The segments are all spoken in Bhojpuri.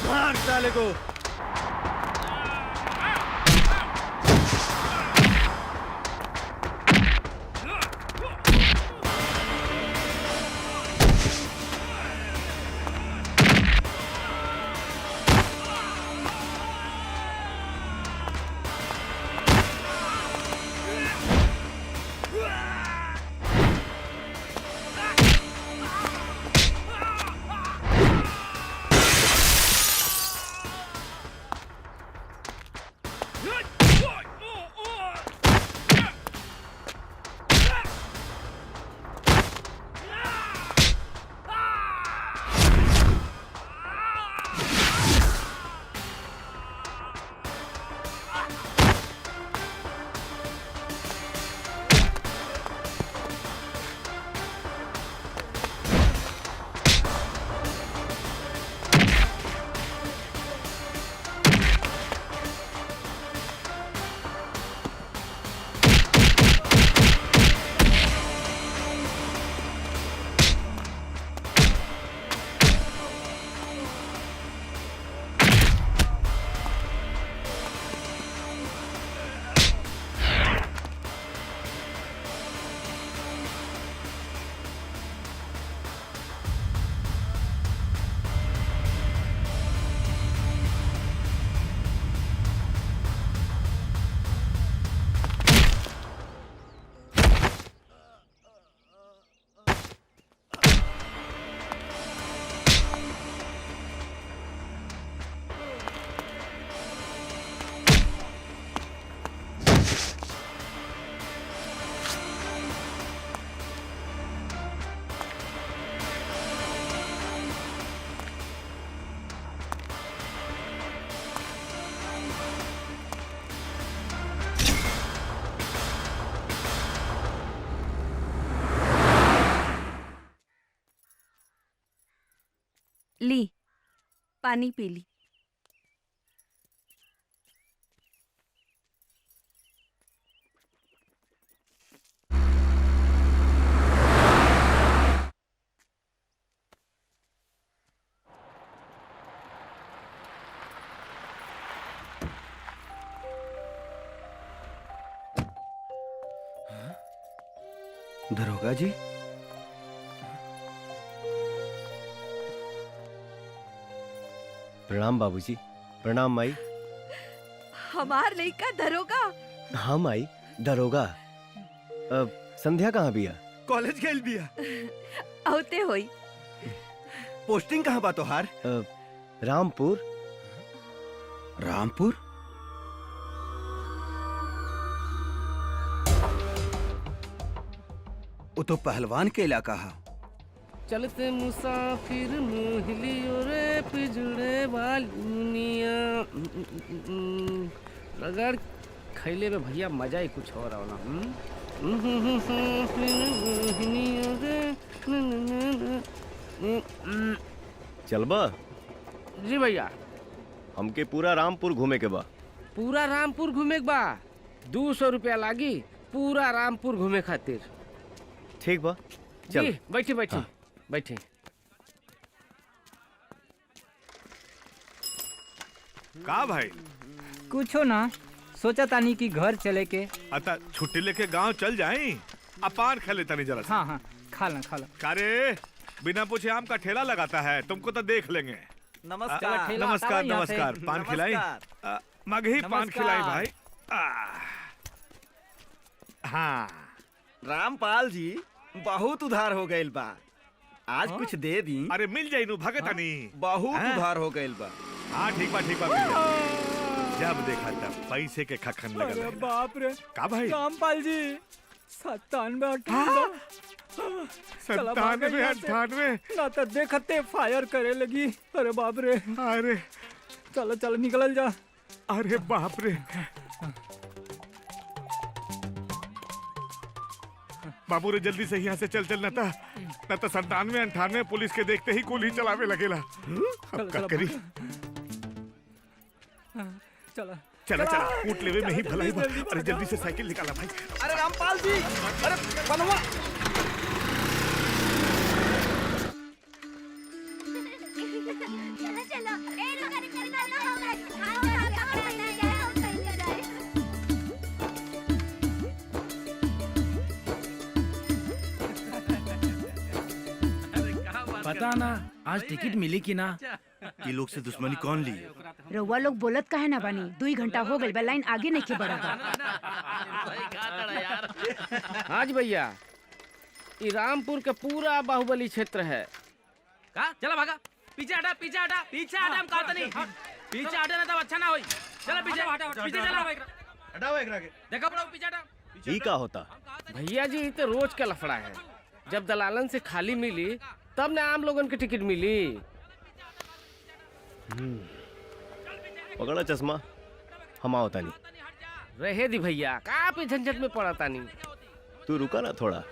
मार साले को। ली, पानी पी ली। दरोगा जी, प्रणाम बाबूजी। प्रणाम माई। हमार लइका दरोगा। हाँ माई, दरोगा। संध्या कहाँ बिया? कॉलेज गेल बिया। औते होई। पोस्टिंग कहाँ बा तोहार? रामपुर। रामपुर? वो तो पहलवान के इलाका है। चलते मुसाफिर मोहलियो रे पिजड़े वालुनिया। रगड़ खैले में भैया मजा ही कुछ हो रहा ना। चलबा? जी भैया। हमके पूरा रामपुर घूमे के बा। पूरा रामपुर घूमे के बा? 200 रुपया लागी पूरा रामपुर घूमे खातिर। ठीक बा, चल। जी बैठी बैठी। हाँ। बैठे। का भाई? कुछो ना, सोचा तानी कि घर चले के। अता छुट्टी लेके गांव चल जाएं। अपान खा लेता नहीं जरा सा। हाँ हाँ, खा ला खा ला। कारे बिना पूछे आम का ठेला लगाता है, तुमको तो देख लेंगे। नमस्कार। नमस्कार नमस्कार। पान खिलाई? मगही पान खिलाई भाई। हाँ रामपाल जी बहुत उधार हो गइल बा, आज कुछ दे दी। अरे मिल जाई नु भगतनी। बहुत उधार हो गइल बा। हाँ ठीक बा मिल जाई। जब देखा तब पैसे के खखन लगल। अरे बाप रे। का भाई? रामपाल जी 97 97 98 ना तो देखते फायर करे लगी। अरे बाप रे। अरे चलो चलो निकल जा। अरे बाप रे। बाबू रे जल्दी से यहाँ से चल चल, न तो 97 98 पुलिस के देखते ही गोली चलावे लगेला। अब क्या करी? चला चला चला कूट लेवे में ही भलाई बा। अरे जल्दी से साइकिल निकाला भाई। अरे रामपाल जी, अरे बनवा बता ना आज टिकट मिली कि ना। ये लोग से दुश्मनी कौन ली? रउआ लोग बोलत काहे ना बानी? 2 घंटा हो गइल बा, लाइन आगे नहीं के बढ़ा बा। आज भैया ई रामपुर के पूरा बाहुबली क्षेत्र है। का चला भागा, पीछे हटा पीछे हटा पीछे हटा, हम कहते नहीं पीछे हटे ना तब अच्छा ना होई। चला पीछे पीछे चला, हटाओ एकरा के। देखो बड़ा पीछे हटा। ई का होता? भैया जी तो रोज का लफड़ा है। जब दलालन से खाली मिली तब ना आम लोगन के टिकट मिली। पकड़ा चश्मा, हम आओ तानी। रहे दी भैया, का पे झंझट में पड़ा तानी। तू रुका ना थोड़ा।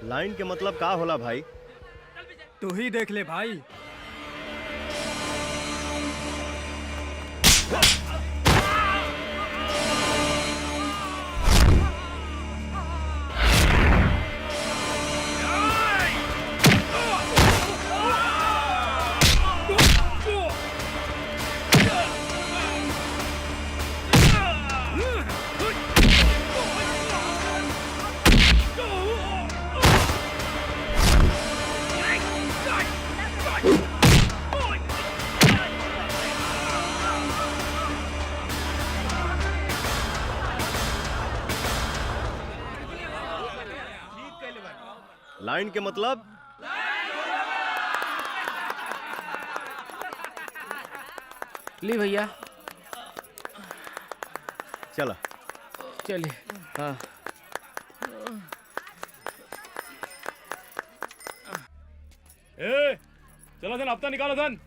लाइन के मतलब का होला भाई? तू ही देख ले भाई। लाइन के मतलब? ली भैया चला चलिए। हाँ चलो धन हफ्ता निकालो धन।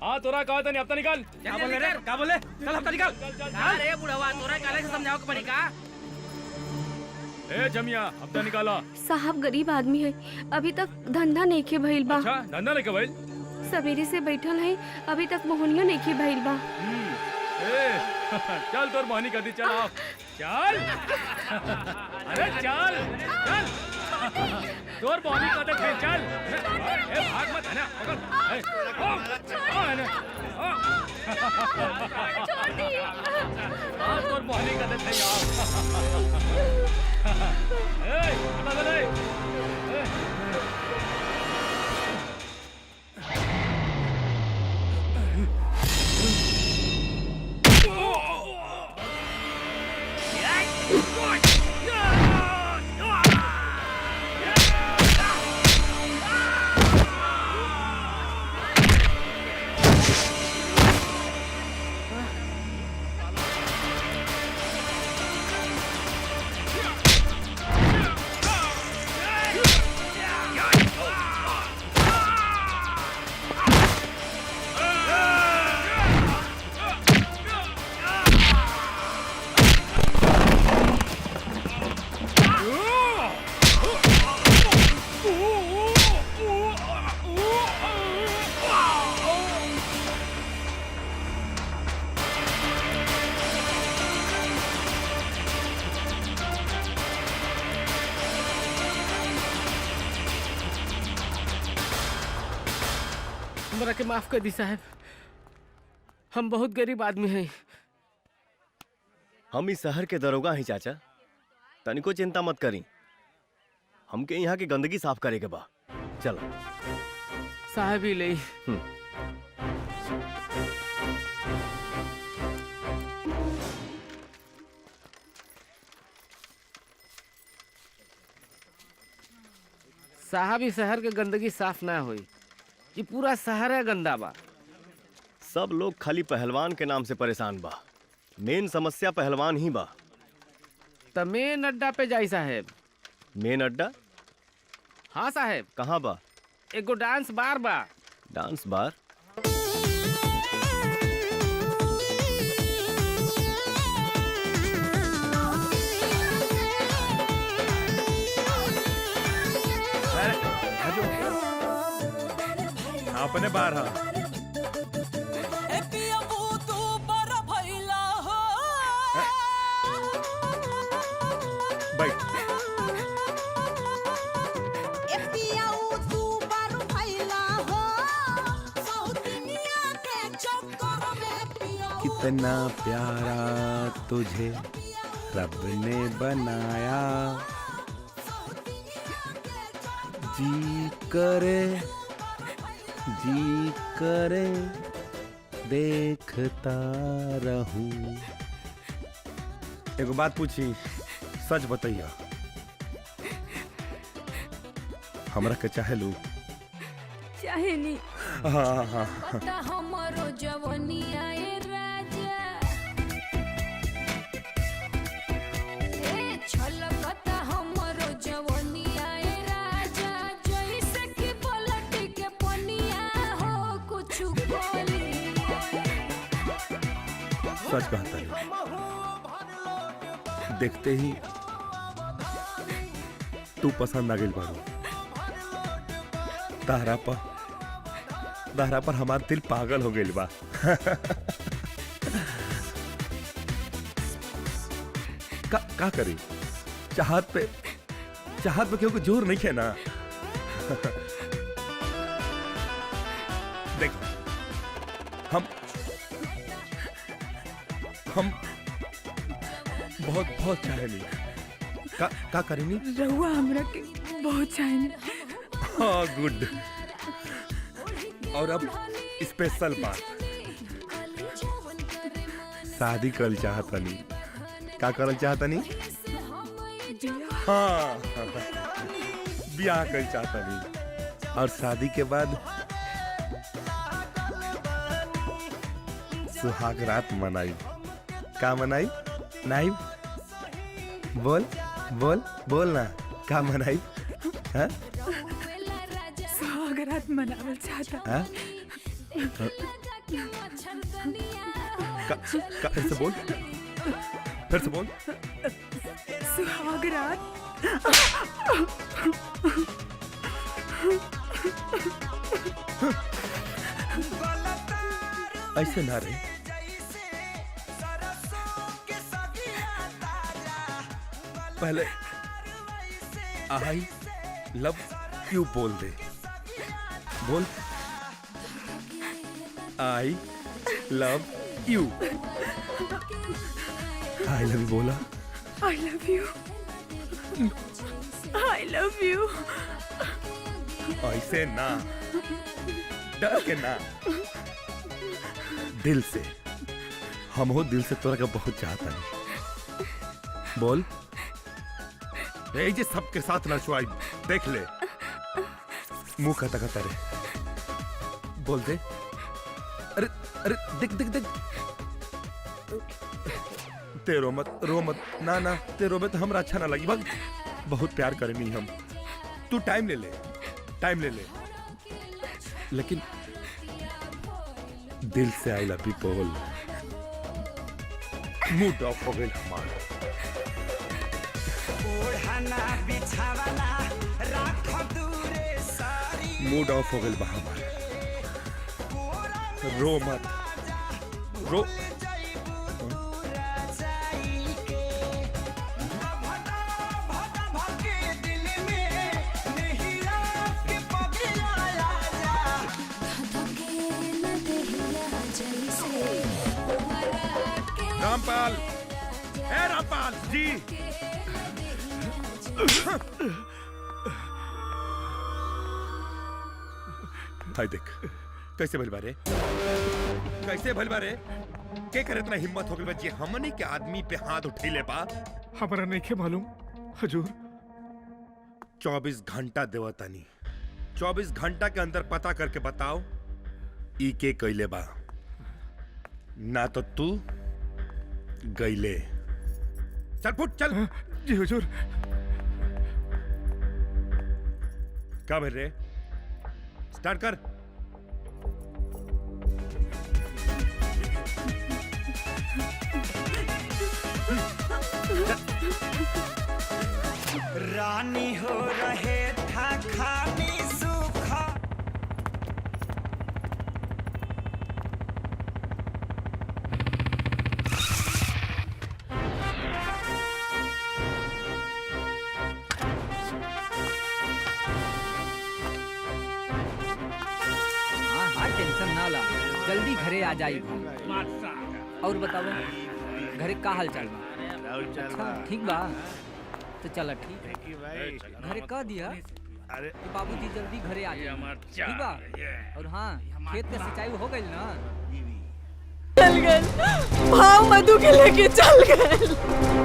हाँ तोरा कहा था नहीं हफ्ता निकाल। क्या बोले चल हफ्ता निकाल। अरे बुढ़वा तोरा काले से समझाओ के पड़ी का। ए जमिया हफ्ता निकाला। साहब गरीब आदमी है, अभी तक धंधा नहीं के भइल बा। अच्छा धंधा नहीं भाई? सवेरे से बैठल है, अभी तक मोहनिया नहीं के भइल बा। चल तोर मोहनी कर दी, चल आओ चल। अरे चल चल तोर मोहनी कर दे, चल। ए भाग मत है ना, तोर मोहनी कर दे हमरा के माफ कर दी साहब, हम बहुत गरीब आदमी हैं। हम इस शहर के दरोगा ही चाचा, तनिको चिंता मत करी। हमके यहाँ की गंदगी साफ करे के बा। चलो साहब ही ले। साहब ही शहर के गंदगी साफ ना हुई, ये पूरा शहर है गंदा बा। सब लोग खाली पहलवान के नाम से परेशान बा। मेन समस्या पहलवान ही बा। त मेन अड्डा पे जाई साहब। मेन अड्डा? हाँ साहब। कहाँ बा? एगो डांस बार बा। Dance bar? अपने बार हा इतना प्यारा तुझे रब ने बनाया, जी करे देखता रहूं। एगो बात पूछी, सच बताइया, हमरा के चाहे लू? चाहे नहीं। हाँ हाँ पता हमरो जवनिया ए राजा, ए छलकता हमरो जवनिया ए राजा, जैसे कि पलट के पनिया हो कुछ बोली। सच कहता है, देखते ही तू पसंद आ गई बारू। दाहरा पर हमार दिल पागल हो गई बा। का करी, चाहत पे क्यों को जोर नहीं है ना। देखो हम बहुत चाहेनी। का करेनी? रहुआ हमरा के बहुत चाहेनी। हाँ गुड। और अब स्पेशल बात, शादी करल चाहतनी। का करल चाहतनी? हाँ ब्याह करल चाहतनी। और शादी के बाद सुहाग रात मनाई। का मनाई? नाई बोल ना, का मनाई? हाँ? सुहाग रात मनावल चाहता। हाँ? फिर से बोल। सुहाग रात। ऐसे ना रे, पहले आई लव यू बोल दे। बोल, I love you. I love you बोला। I love you. I love you. ऐसे ना, डर के ना, दिल से। हम हो दिल से तोरा का बहुत चाहता है। बोल। ये सबके साथ ना छुआई, देख ले मुंह कहता रे। बोल दे। अरे देख ते रो मत ना ते रो मत, हमरा अच्छा ना लगी। बहुत प्यार करेनी हम। तू टाइम ले ले लेकिन दिल से आई लव यू बोल। मूड ऑफ हो गई हमारा। मूड ऑफ हो गई बा हमारा। रो मत रो। रामपाल जी, भाई देख कैसे भइल बारे के करे इतना हिम्मत हो गई बा जी हमनी के आदमी पे हाथ उठैले बा। हमरा नहीं के मालूम हजूर। 24 घंटा देवतानी, 24 घंटा के अंदर पता करके बताओ ई के कैले बा। ना तो तू गईले। चल फुट चल। जी हुजूर। क्या बोल रहे? स्टार्ट कर। रानी हो रहे था खानी सूखा। हाँ टेंशन ना ला, जल्दी घरे आ जाई। और बताओ घरे का हाल चाल बा? अच्छा ठीक बा, तो चला ठीक है। घरे कह दिया अरे कि बाबूजी जल्दी घरे आ जाए, ठीक बा? और हाँ, खेत में सिंचाई हो गई ना? चल गए भाव मधु के लेके चल गए।